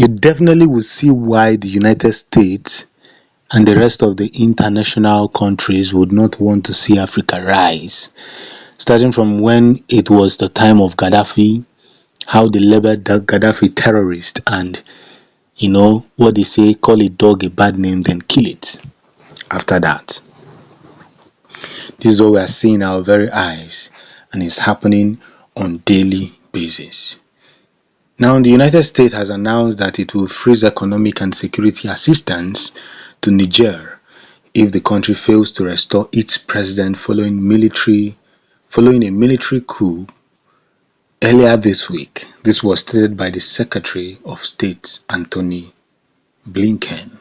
you definitely will see why the United States and the rest of the international countries would not want to see Africa rise. Starting from when it was the time of Gaddafi, how they labeled the Gaddafi terrorist, and what they say, call a dog a bad name, then kill it. After that, this is what we are seeing in our very eyes, and it's happening on daily basis. Now, the United States has announced that it will freeze economic and security assistance to Niger if the country fails to restore its president following a military coup earlier this week. This was stated by the Secretary of State, Anthony Blinken.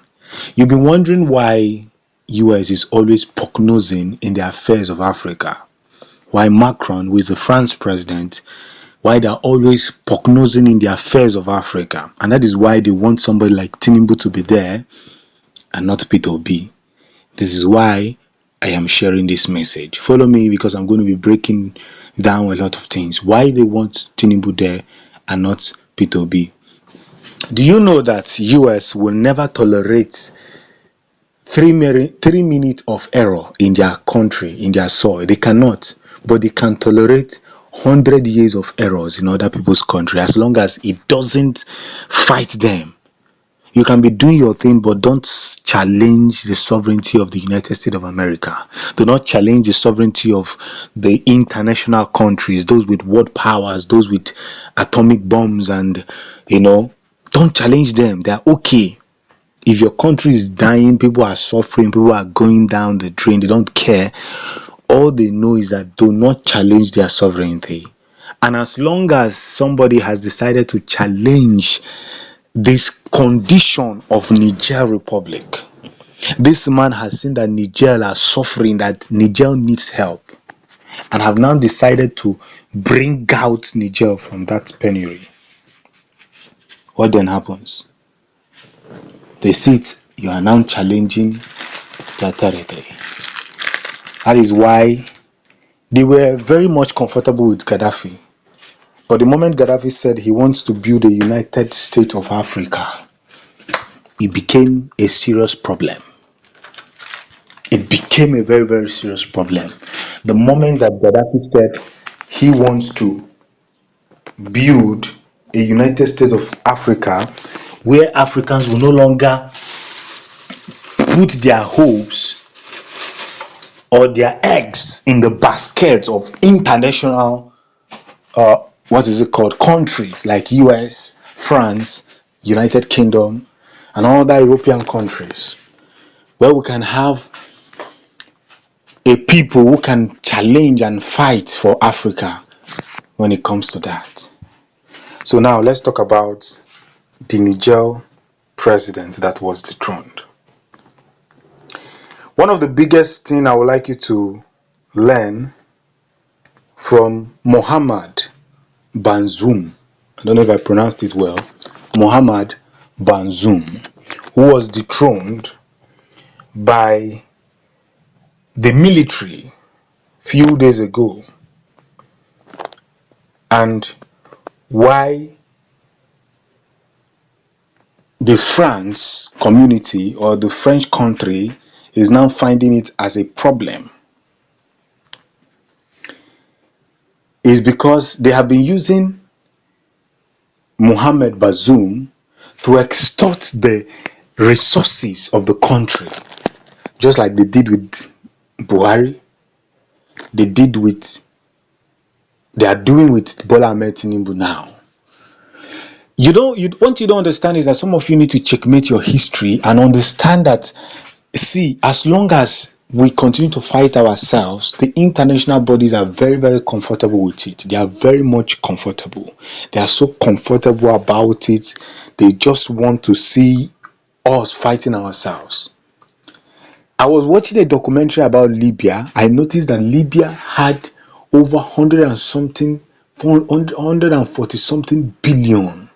You've been wondering why US is always poke-nosing in the affairs of Africa. Why Macron, who is the French president, why they're always poke-nosing in the affairs of Africa. And that is why they want somebody like Tinubu to be there and not Peter Obi. This is why I am sharing this message. Follow me, because I'm going to be breaking down a lot of things. Why they want Tinubu there and not Peter Obi. Do you know that US will never tolerate 3 minutes of error in their country, in their soil? They cannot, but they can tolerate 100 years of errors in other people's country, as long as it doesn't fight them. You can be doing your thing, but don't challenge the sovereignty of the United States of America. Do not challenge the sovereignty of the international countries, those with world powers, those with atomic bombs, and don't challenge them. They are okay. If your country is dying, people are suffering, people are going down the drain, they don't care. All they know is that do not challenge their sovereignty. And as long as somebody has decided to challenge this condition of Niger Republic, this man has seen that Niger are suffering, that Niger needs help, and have now decided to bring out Niger from that penury. What then happens? They see it, you are now challenging their territory. That is why they were very much comfortable with Gaddafi. But the moment Gaddafi said he wants to build a United States of Africa, it became a serious problem. It became a very, very serious problem. The moment that Gaddafi said he wants to build a United States of Africa, where Africans will no longer put their hopes or their eggs in the basket of international countries like US, France, United Kingdom, and other European countries, where we can have a people who can challenge and fight for Africa when it comes to that. So now let's talk about the Niger president that was dethroned. One of the biggest things I would like you to learn from Mohamed Bazoum, I don't know if I pronounced it well, Mohamed Bazoum, who was dethroned by the military few days ago, and why the France community or the French country is now finding it as a problem, is because they have been using Mohamed Bazoum to extort the resources of the country, just like they did with Buhari, they are doing with Bola Ahmed Tinubu now. What you don't understand is that some of you need to checkmate your history and understand that, see, as long as we continue to fight ourselves, the international bodies are very, very comfortable with it. They are very much comfortable. They are so comfortable about it. They just want to see us fighting ourselves. I was watching a documentary about Libya. I noticed that Libya had over 140 something billion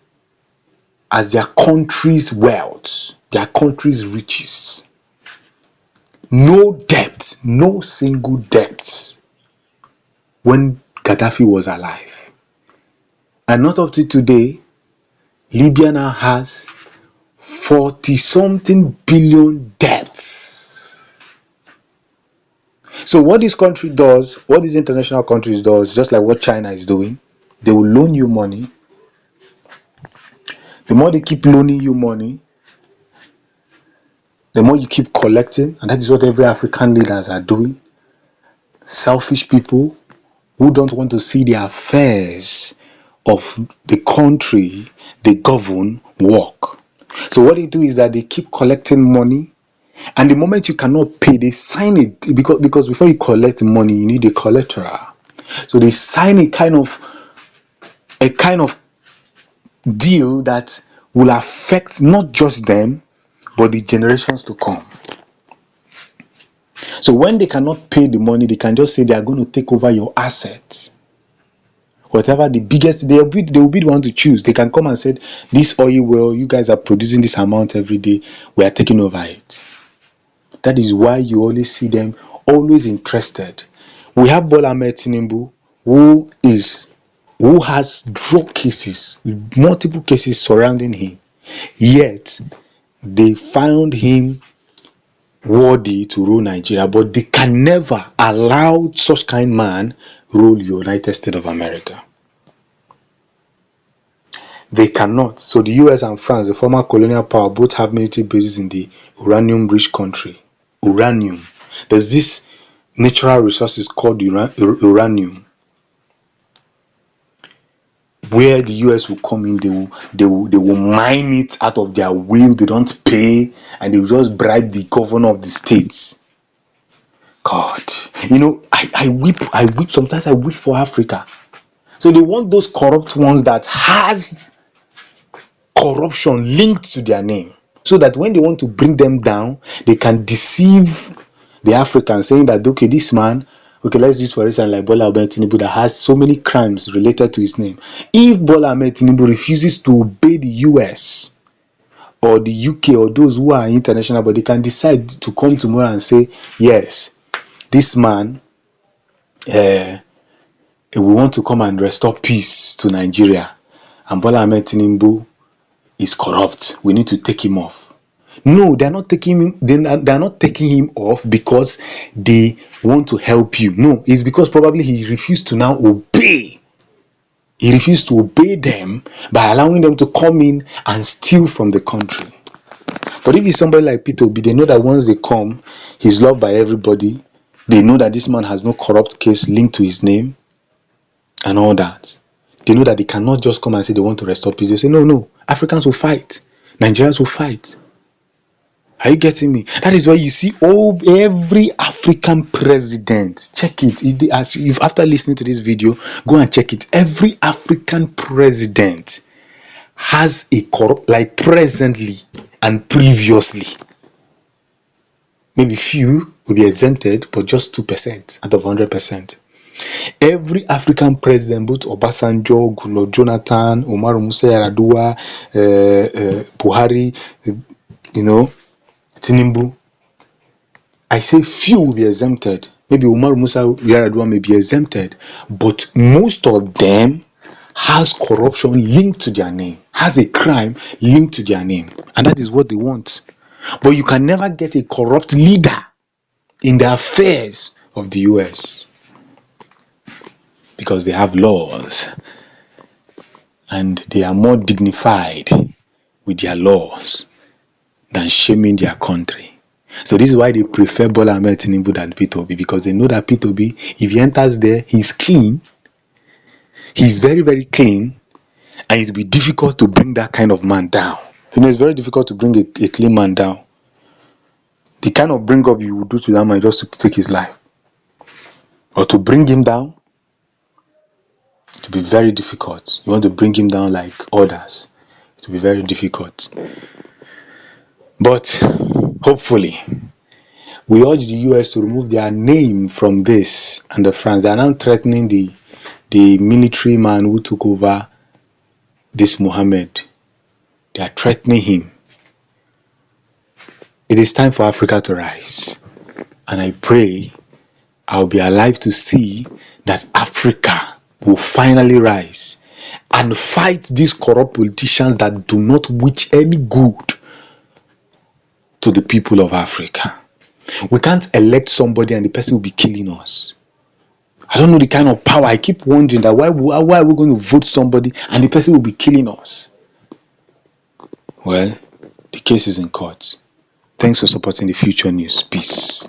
as their country's wealth, their country's riches. No debt, no single debt when Gaddafi was alive. And not up to today, Libya now has 40 something billion debts. So what this country does, what these international countries does, just like what China is doing, they will loan you money. The more they keep loaning you money, the more you keep collecting, and that is what every African leaders are doing. Selfish people who don't want to see the affairs of the country they govern work. So what they do is that they keep collecting money, and the moment you cannot pay, they sign it, because before you collect money, you need a collateral. So they sign a kind of deal that will affect not just them, but the generations to come. So when they cannot pay the money, they can just say they are going to take over your assets. Whatever the biggest, they will be the one to choose. They can come and say, this oil well, you guys are producing this amount every day, we are taking over it. That is why you always see them always interested. We have Bola Ahmed Tinubu, who has drug cases, multiple cases surrounding him. Yet they found him worthy to rule Nigeria, but they can never allow such kind man rule United States of America. They cannot. So the US and France, the former colonial power, both have military bases in the uranium-rich country. Uranium. There's this natural resources called uranium, where the US will come in, they will mine it out of their will. They don't pay, and they will just bribe the governor of the states. God, I weep. Sometimes I weep for Africa. So they want those corrupt ones that has corruption linked to their name, so that when they want to bring them down, they can deceive the Africans, saying that, okay, this man, okay, let's use for instance like Bola Ahmed Tinubu, that has so many crimes related to his name. If Bola Ahmed Tinubu refuses to obey the US or the UK or those who are international, but they can decide to come tomorrow and say, yes, this man, we want to come and restore peace to Nigeria, and Bola Ahmed Tinubu is corrupt, we need to take him off. No, they're not taking him. They're not taking him off because they want to help you. No, it's because probably he refused to now obey. He refused to obey them by allowing them to come in and steal from the country. But if it's somebody like Peter Obi, they know that once they come, he's loved by everybody. They know that this man has no corrupt case linked to his name and all that. They know that they cannot just come and say they want to restore peace. They say, no, Africans will fight. Nigerians will fight. Are you getting me? That is why you see every African president, check it. As you've, after listening to this video, go and check it. Every African president has a corrupt, like presently and previously. Maybe few will be exempted, but just 2% out of 100%. Every African president, both Obasanjo, Goodluck Jonathan, Umaru Musa Yar'Adua, Buhari, Tinubu, I say few will be exempted. Maybe Umaru Musa Yar'Adua may be exempted, but most of them has corruption linked to their name, has a crime linked to their name, and that is what they want. But you can never get a corrupt leader in the affairs of the US, because they have laws and they are more dignified with their laws than shaming their country. So this is why they prefer Bola Ahmed Tinubu than Peter Obi, because they know that Peter Obi, if he enters there, he's clean. He's very, very clean, and it will be difficult to bring that kind of man down. It's very difficult to bring a clean man down. The kind of bring up you would do to that man just to take his life, or to bring him down, to be very difficult. You want to bring him down like others, it will be very difficult. But hopefully, we urge the US to remove their name from this, and the France. They are now threatening the military man who took over this Mohammed. They are threatening him. It is time for Africa to rise, and I pray I'll be alive to see that Africa will finally rise. and fight these corrupt politicians that do not wish any good to the people of Africa. We can't elect somebody and the person will be killing us. I don't know the kind of power. I keep wondering that why are we going to vote somebody and the person will be killing us? Well, the case is in court. Thanks for supporting the Future News. Peace.